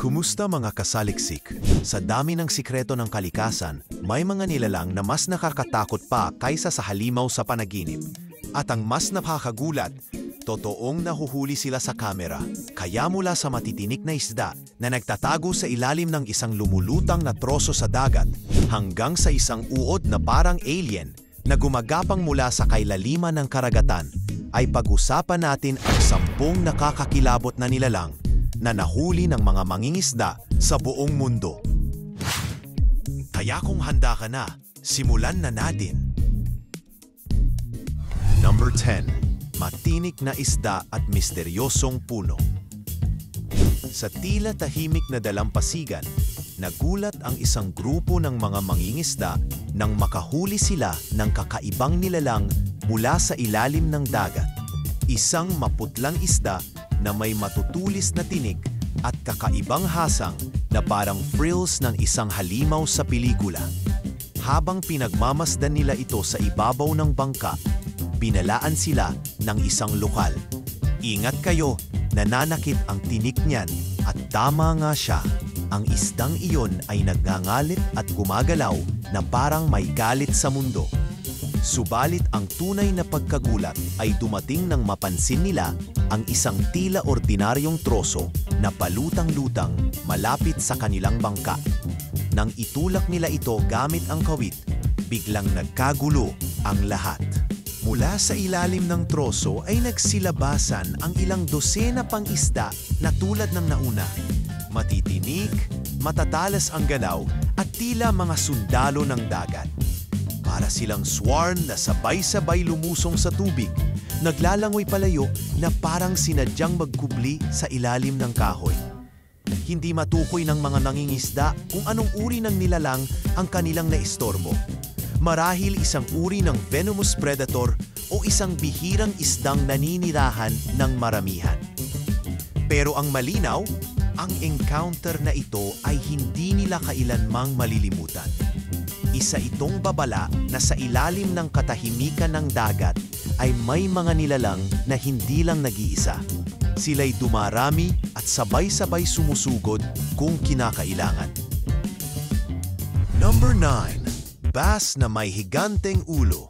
Kumusta mga kasaliksik? Sa dami ng sikreto ng kalikasan, may mga nilalang na mas nakakatakot pa kaysa sa halimaw sa panaginip. At ang mas nakakagulat, totoong nahuhuli sila sa kamera. Kaya mula sa matitinik na isda na nagtatago sa ilalim ng isang lumulutang na troso sa dagat hanggang sa isang uod na parang alien na gumagapang mula sa kailaliman ng karagatan, ay pag-usapan natin ang 10 nakakakilabot na nilalang na nahuli ng mga mangingisda sa buong mundo. Kaya kung handa ka na, simulan na natin. Number 10. Matinik na isda at misteryosong puno. Sa tila tahimik na dalampasigan, nagulat ang isang grupo ng mga mangingisda nang makahuli sila ng kakaibang nilalang mula sa ilalim ng dagat. Isang maputlang isda na may matutulis na tinik at kakaibang hasang na parang frills ng isang halimaw sa pelikula. Habang pinagmamasdan nila ito sa ibabaw ng bangka, binalaan sila ng isang lokal. Ingat kayo, nananakit ang tinik niyan at tama nga siya. Ang isdang iyon ay nagngangalit at gumagalaw na parang may galit sa mundo. Subalit ang tunay na pagkagulat ay dumating nang mapansin nila ang isang tila ordinaryong troso na palutang-lutang malapit sa kanilang bangka. Nang itulak nila ito gamit ang kawit, biglang nagkagulo ang lahat. Mula sa ilalim ng troso ay nagsilabasan ang ilang dosena pang isda na tulad ng nauna. Matitinik, matatalas ang galaw at tila mga sundalo ng dagat. Para silang swarm na sabay-sabay lumusong sa tubig, naglalangoy palayo na parang sinadyang magkubli sa ilalim ng kahoy. Hindi matukoy ng mga nangingisda kung anong uri ng nilalang ang kanilang naistorbo. Marahil isang uri ng venomous predator o isang bihirang isdang naninirahan ng maramihan. Pero ang malinaw, ang encounter na ito ay hindi nila kailanmang malilimutan. Isa itong babala na sa ilalim ng katahimikan ng dagat ay may mga nilalang na hindi lang nag-iisa. Sila'y dumarami at sabay-sabay sumusugod kung kinakailangan. Number 9. Bass na may higanteng ulo.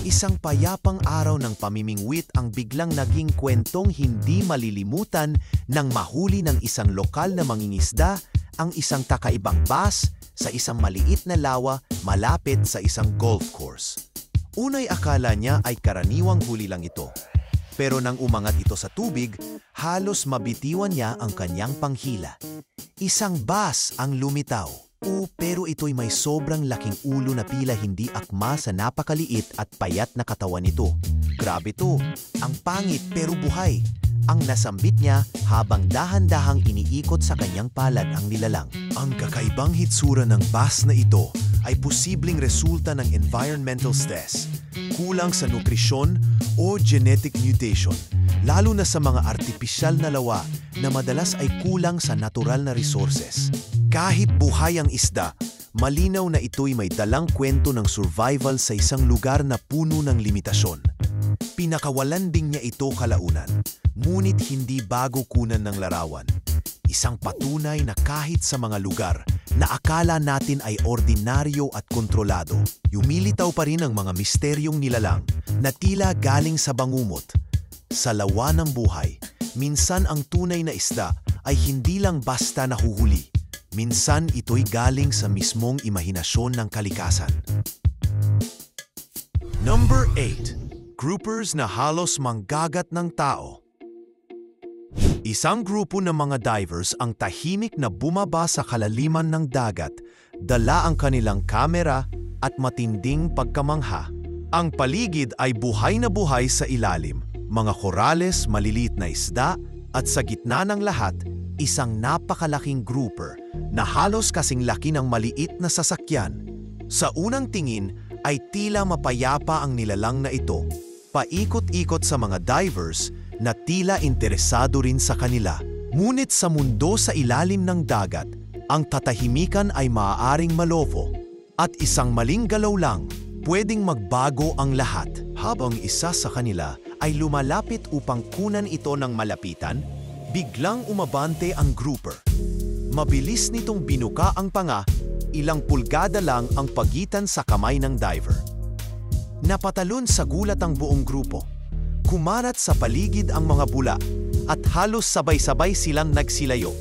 Isang payapang araw ng pamimingwit ang biglang naging kwentong hindi malilimutan nang mahuli ng isang lokal na mangingisda ang isang kakaibang bass sa isang maliit na lawa malapit sa isang golf course. Unay akala niya ay karaniwang huli lang ito. Pero nang umangat ito sa tubig, halos mabitiwan niya ang kanyang panghila. Isang bass ang lumitaw. Pero ito'y may sobrang laking ulo na pila hindi akma sa napakaliit at payat na katawan nito. Grabe to, ang pangit pero buhay. Ang nasambit niya habang dahan-dahang iniikot sa kanyang palad ang nilalang. Ang kakaibang hitsura ng bass na ito ay posibleng resulta ng environmental stress, kulang sa nutrisyon o genetic mutation, lalo na sa mga artipisyal na lawa na madalas ay kulang sa natural na resources. Kahit buhay ang isda, malinaw na ito'y may dalang kwento ng survival sa isang lugar na puno ng limitasyon. Pinakawalan din niya ito kalaunan, ngunit hindi bago kunan ng larawan. Isang patunay na kahit sa mga lugar na akala natin ay ordinaryo at kontrolado, yumilitaw pa rin ang mga misteryong nilalang na tila galing sa bangumot. Sa lawa ng buhay, minsan ang tunay na isda ay hindi lang basta nahuhuli. Minsan ito'y galing sa mismong imahinasyon ng kalikasan. Number 8. Groupers na halos manggagat ng tao. Isang grupo ng mga divers ang tahimik na bumaba sa kalaliman ng dagat, dala ang kanilang kamera at matinding pagkamangha. Ang paligid ay buhay na buhay sa ilalim, mga korales, maliliit na isda, at sa gitna ng lahat, isang napakalaking grouper na halos kasing laki ng maliit na sasakyan. Sa unang tingin ay tila mapayapa ang nilalang na ito, paikot-ikot sa mga divers na tila interesado rin sa kanila. Ngunit sa mundo sa ilalim ng dagat, ang katahimikan ay maaaring malofo at isang maling galaw lang pwedeng magbago ang lahat. Habang isa sa kanila ay lumalapit upang kunan ito ng malapitan, Biglang umabante ang grouper. Mabilis nitong binuka ang panga, ilang pulgada lang ang pagitan sa kamay ng diver. Napatalon sa gulat ang buong grupo. Kumarat sa paligid ang mga bula at halos sabay-sabay silang nagsilayo.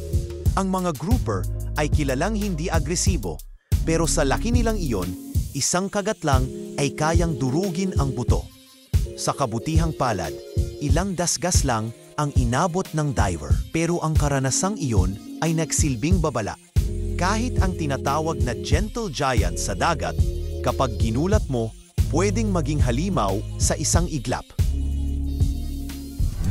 Ang mga grouper ay kilalang hindi agresibo, pero sa laki nilang iyon, isang kagat lang ay kayang durugin ang buto. Sa kabutihang palad, ilang dasgas lang ang inabot ng diver, pero ang karanasang iyon ay nagsilbing babala. Kahit ang tinatawag na gentle giant sa dagat, kapag ginulat mo, pwedeng maging halimaw sa isang iglap.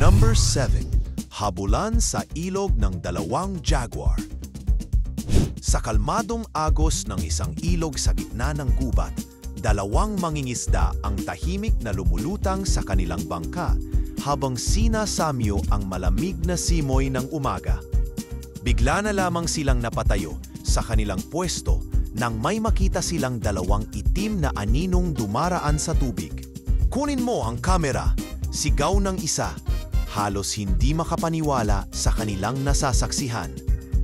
Number 7. Habulan sa ilog ng dalawang jaguar. Sa kalmadong agos ng isang ilog sa gitna ng gubat, dalawang mangingisda ang tahimik na lumulutang sa kanilang bangka habang sinasamyo ang malamig na simoy ng umaga. Bigla na lamang silang napatayo sa kanilang pwesto nang may makita silang dalawang itim na aninong dumaraan sa tubig. "Kunin mo ang kamera!" sigaw ng isa. Halos hindi makapaniwala sa kanilang nasasaksihan.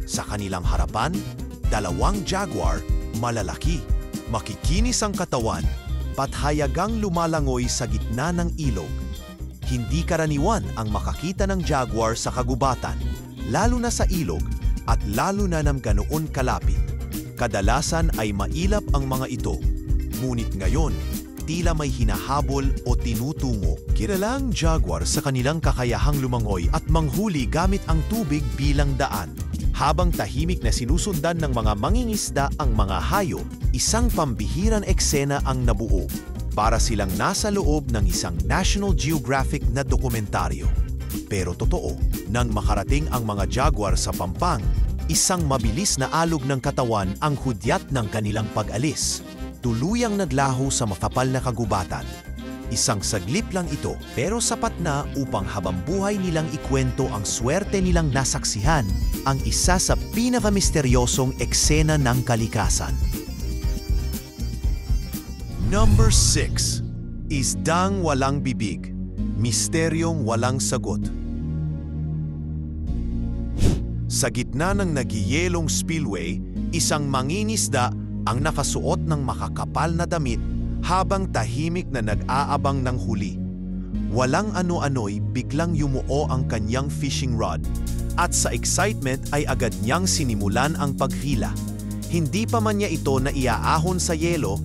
Sa kanilang harapan, dalawang jaguar, malalaki, makikinis ang katawan, pathayagang lumalangoy sa gitna ng ilog. Hindi karaniwan ang makakita ng jaguar sa kagubatan, lalo na sa ilog at lalo na ng ganoon kalapit. Kadalasan ay mailap ang mga ito, ngunit ngayon, tila may hinahabol o tinutungo. Kilala ang jaguar sa kanilang kakayahang lumangoy at manghuli gamit ang tubig bilang daan. Habang tahimik na sinusundan ng mga mangingisda ang mga hayop, isang pambihirang eksena ang nabuo. Para silang nasa loob ng isang National Geographic na dokumentaryo. Pero totoo, nang makarating ang mga jaguar sa pampang, isang mabilis na alog ng katawan ang hudyat ng kanilang pag-alis. Tuluyang naglaho sa makapal na kagubatan. Isang saglip lang ito, pero sapat na upang habang buhay nilang ikwento ang swerte nilang nasaksihan, ang isa sa pinakamisteryosong eksena ng kalikasan. Number 6. Isdang walang bibig. Misteryong walang sagot. Sa gitna ng nagyayelong spillway, isang mangingisda ang nakasuot ng makakapal na damit habang tahimik na nag-aabang ng huli. Walang ano-ano'y biglang yumuo ang kanyang fishing rod at sa excitement ay agad niyang sinimulan ang paghila. Hindi pa man niya ito na iaahon sa yelo,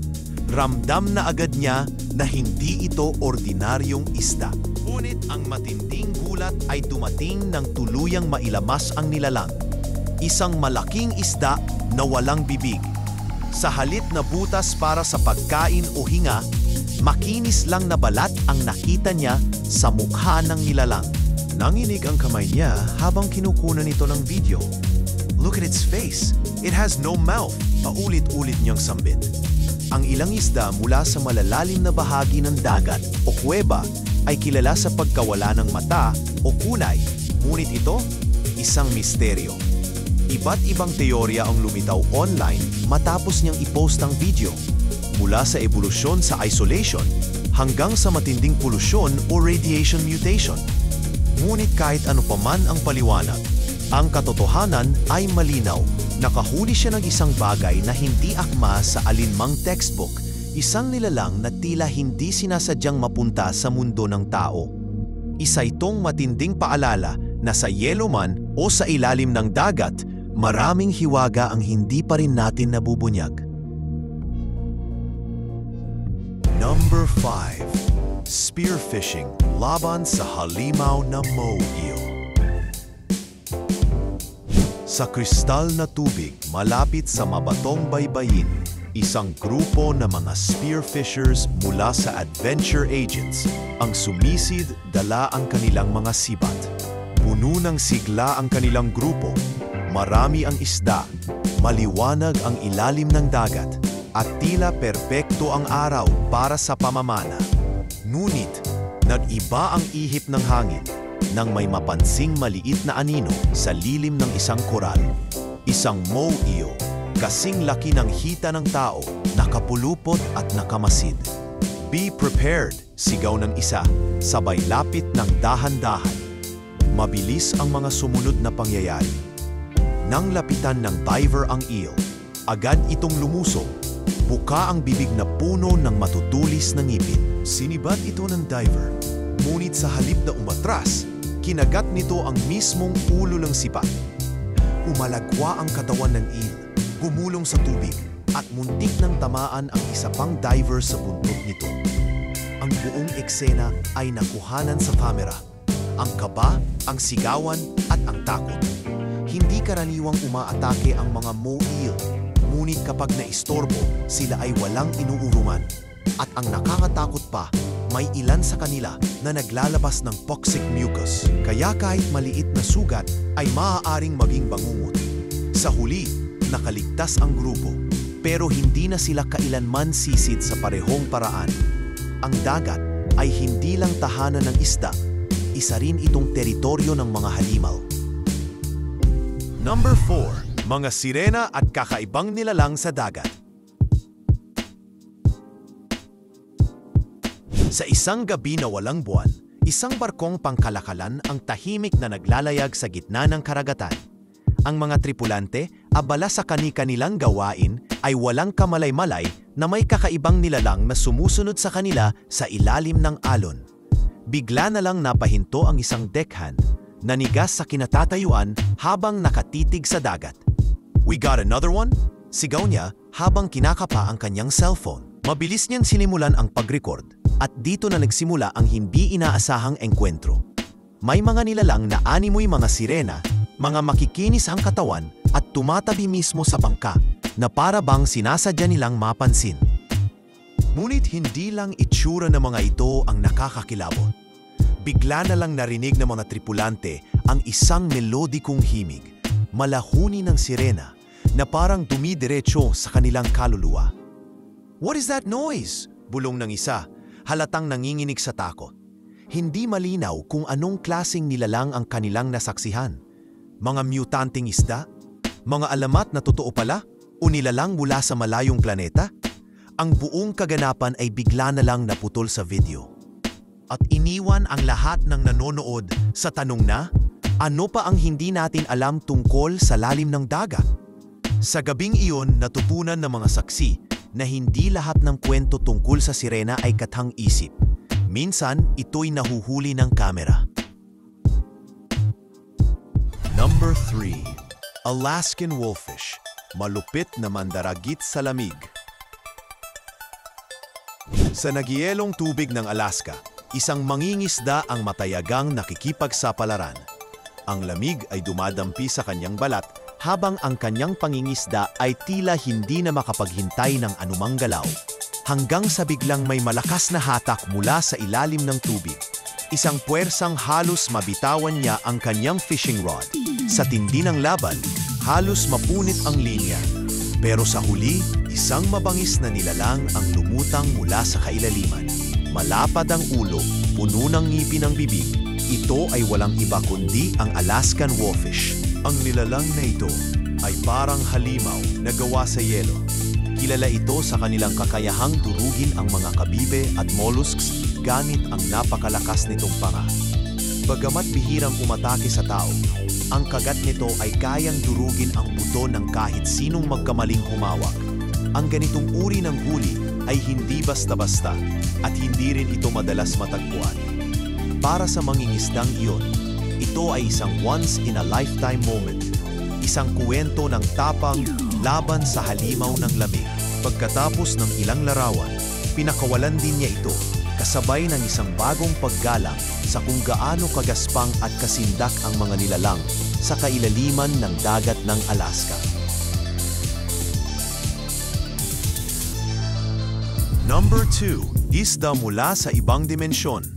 ramdam na agad niya na hindi ito ordinaryong isda. Ngunit ang matinding gulat ay dumating nang tuluyang mailamas ang nilalang. Isang malaking isda na walang bibig. Sa halip na butas para sa pagkain o hinga, makinis lang na balat ang nakita niya sa mukha ng nilalang. Nanginig ang kamay niya habang kinukunan ito ng video. "Look at its face. It has no mouth," paulit-ulit niyang sambit. Ang ilang isda mula sa malalalim na bahagi ng dagat o kuweba ay kilala sa pagkawala ng mata o kulay. Ngunit ito, isang misteryo. Iba't ibang teorya ang lumitaw online matapos niyang i-post ang video. Mula sa ebolusyon sa isolation hanggang sa matinding polusyon o radiation mutation. Ngunit kahit ano paman ang paliwanag, ang katotohanan ay malinaw. Nakahuli siya ng isang bagay na hindi akma sa alinmang textbook. Isang nilalang na tila hindi sinasadyang mapunta sa mundo ng tao. Isa itong matinding paalala na sa yelo man o sa ilalim ng dagat, maraming hiwaga ang hindi pa rin natin nabubunyag. Number 5. Spearfishing laban sa halimaw na moe eel. Sa kristal na tubig malapit sa mabatong baybayin, isang grupo ng mga spearfishers mula sa adventure agents ang sumisid dala ang kanilang mga sibat. Puno ng sigla ang kanilang grupo, marami ang isda, maliwanag ang ilalim ng dagat, at tila perpekto ang araw para sa pamamana. Ngunit, nag-iba ang ihip ng hangin nang may mapansing maliit na anino sa lilim ng isang koral. Isang moe eel, kasing laki ng hita ng tao, nakapulupot at nakamasid. "Be prepared," sigaw ng isa, sabay lapit ng dahan-dahan. Mabilis ang mga sumunod na pangyayari. Nang lapitan ng diver ang eel, agad itong lumusong. Buka ang bibig na puno ng matutulis na ngipin. Sinibat ito ng diver. Ngunit sa halip na umatras, kinagat nito ang mismong ulo ng sipa. Umalagwa ang katawan ng eel, gumulong sa tubig, at muntik nang tamaan ang isa pang diver sa buntot nito. Ang buong eksena ay nakuhanan sa kamera. Ang kaba, ang sigawan, at ang takot. Hindi karaniwang umaatake ang mga moe eel, ngunit kapag naistorbo, sila ay walang inuurungan. At ang nakakatakot pa, may ilan sa kanila na naglalabas ng toxic mucus, kaya kahit maliit na sugat ay maaaring maging bangungot. Sa huli, nakaligtas ang grupo, pero hindi na sila kailanman sisid sa parehong paraan. Ang dagat ay hindi lang tahanan ng isda, isa rin itong teritoryo ng mga halimaw. Number 4. Mga sirena at kakaibang nilalang sa dagat. Sa isang gabi na walang buwan, isang barkong pangkalakalan ang tahimik na naglalayag sa gitna ng karagatan. Ang mga tripulante, abala sa kani-kanilang gawain, ay walang kamalay-malay na may kakaibang nilalang na sumusunod sa kanila sa ilalim ng alon. Bigla na lang napahinto ang isang deckhand, nanigas sa kinatatayuan habang nakatitig sa dagat. "We got another one?" Sigaw niya habang kinakapa ang kanyang cellphone. Mabilis niyang sinimulan ang pag-record at dito na nagsimula ang hindi inaasahang engkwentro. May mga nilalang na animoy mga sirena, mga makikinis ang katawan at tumatabi mismo sa bangka na para bang sinasadya nilang mapansin. Ngunit hindi lang itsura ng mga ito ang nakakakilabot. Bigla na lang narinig ng mga tripulante ang isang melodikong himig, malahuni ng sirena na parang dumidiretso sa kanilang kaluluwa. "What is that noise?" bulong ng isa, halatang nanginginig sa takot. Hindi malinaw kung anong klaseng nilalang ang kanilang nasaksihan. Mga mutanteng isda? Mga alamat na totoo pala? O nilalang mula sa malayong planeta? Ang buong kaganapan ay bigla na lang naputol sa video. At iniwan ang lahat ng nanonood sa tanong na, ano pa ang hindi natin alam tungkol sa lalim ng dagat? Sa gabing iyon, natutunan ng mga saksi na hindi lahat ng kwento tungkol sa sirena ay kathang-isip. Minsan, ito'y nahuhuli ng kamera. Number 3. Alaskan wolfish. Malupit na mandaragit sa lamig. Sa nagyelong tubig ng Alaska, isang mangingisda ang matayagang nakikipagsapalaran. Ang lamig ay dumadampi sa kanyang balat habang ang kanyang pangingisda ay tila hindi na makapaghintay ng anumang galaw. Hanggang sa biglang may malakas na hatak mula sa ilalim ng tubig. Isang puwersang halos mabitawan niya ang kanyang fishing rod. Sa tindi ng laban, halos mapunit ang linya. Pero sa huli, isang mabangis na nilalang ang lumutang mula sa kailaliman. Malapad ang ulo, puno ng ngipin ang bibig. Ito ay walang iba kundi ang Alaskan wolfish. Ang nilalang na ito ay parang halimaw na gawa sa yelo. Kilala ito sa kanilang kakayahang durugin ang mga kabibe at mollusks gamit ang napakalakas nitong panga. Bagamat bihirang umatake sa tao, ang kagat nito ay kayang durugin ang buto ng kahit sinong magkamaling humawak. Ang ganitong uri ng huli ay hindi basta-basta at hindi rin ito madalas matagpuan. Para sa mangingisdang iyon, ito ay isang once-in-a-lifetime moment. Isang kuwento ng tapang laban sa halimaw ng lamig. Pagkatapos ng ilang larawan, pinakawalan din niya ito kasabay ng isang bagong paggalang sa kung gaano kagaspang at kasindak ang mga nilalang sa kailaliman ng dagat ng Alaska. Number 2. Isda mula sa ibang dimensyon.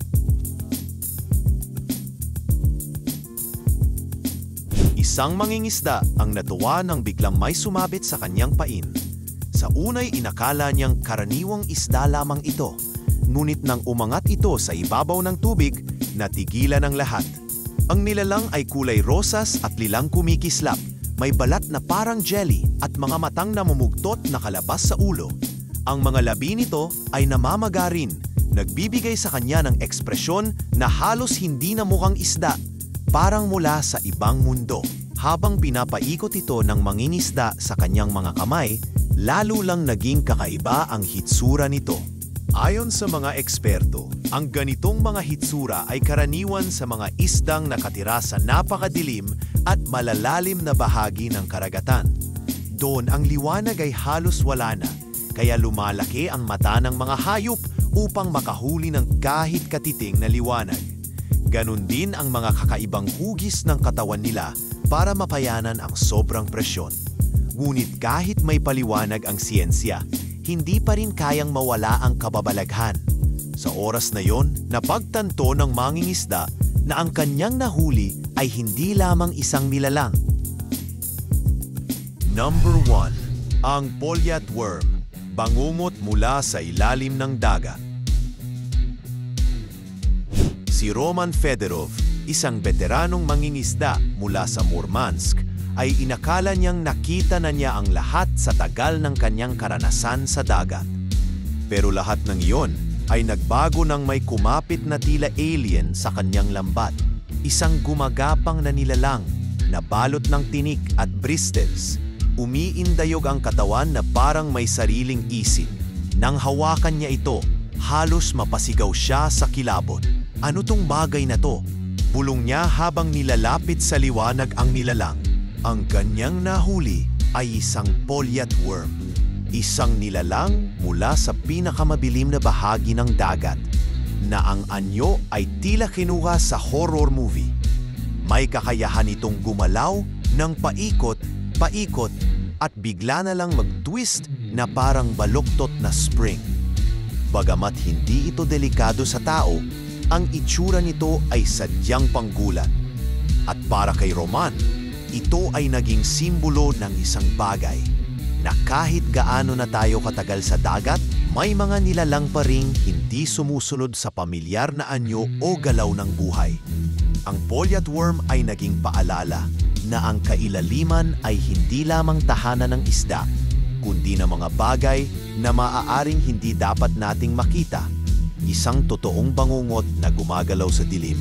Isang mangingisda ang natuwa nang biglang may sumabit sa kanyang pain. Sa unay inakala niyang karaniwang isda lamang ito, ngunit nang umangat ito sa ibabaw ng tubig, natigilan ang lahat. Ang nilalang ay kulay rosas at lilang kumikislap, may balat na parang jelly at mga matang namumugtot na kalabas sa ulo. Ang mga labi nito ay namamaga rin, nagbibigay sa kanya ng ekspresyon na halos hindi na mukhang isda. parang mula sa ibang mundo. Habang pinapaikot ito ng mangingisda sa kanyang mga kamay, lalo lang naging kakaiba ang hitsura nito. Ayon sa mga eksperto, ang ganitong mga hitsura ay karaniwan sa mga isdang nakatira sa napakadilim at malalalim na bahagi ng karagatan. Doon ang liwanag ay halos wala na, kaya lumalaki ang mata ng mga hayop upang makahuli ng kahit katiting na liwanag. Ganon din ang mga kakaibang hugis ng katawan nila para mapayanan ang sobrang presyon. Ngunit kahit may paliwanag ang siyensya, hindi pa rin kayang mawala ang kababalaghan. Sa oras na yon, napagtanto ng mangingisda na ang kanyang nahuli ay hindi lamang isang nilalang. Number 1. Ang polyat worm, bangungot mula sa ilalim ng dagat. Si Roman Fedorov, isang veteranong mangingisda mula sa Murmansk, ay inakala niyang nakita na niya ang lahat sa tagal ng kanyang karanasan sa dagat. Pero lahat ng iyon ay nagbago nang may kumapit na tila alien sa kanyang lambat. Isang gumagapang na nilalang na balot ng tinik at bristles. Umiindayog ang katawan na parang may sariling isip. Nang hawakan niya ito, halos mapasigaw siya sa kilabot. Ano tong bagay na to? Bulong niya habang nilalapit sa liwanag ang nilalang. Ang kanyang nahuli ay isang polyat worm. Isang nilalang mula sa pinakamabilim na bahagi ng dagat na ang anyo ay tila kinuha sa horror movie. May kakayahan itong gumalaw ng paikot at bigla na lang mag-twist na parang baluktot na spring. Bagamat hindi ito delikado sa tao, ang itsura nito ay sadyang panggulat. At para kay Roman, ito ay naging simbolo ng isang bagay na kahit gaano na tayo katagal sa dagat, may mga nilalang pa ring hindi sumusunod sa pamilyar na anyo o galaw ng buhay. Ang polyat worm ay naging paalala na ang kailaliman ay hindi lamang tahanan ng isda, kundi na mga bagay na maaaring hindi dapat nating makita. Isang totoong bangungot na gumagalaw sa dilim.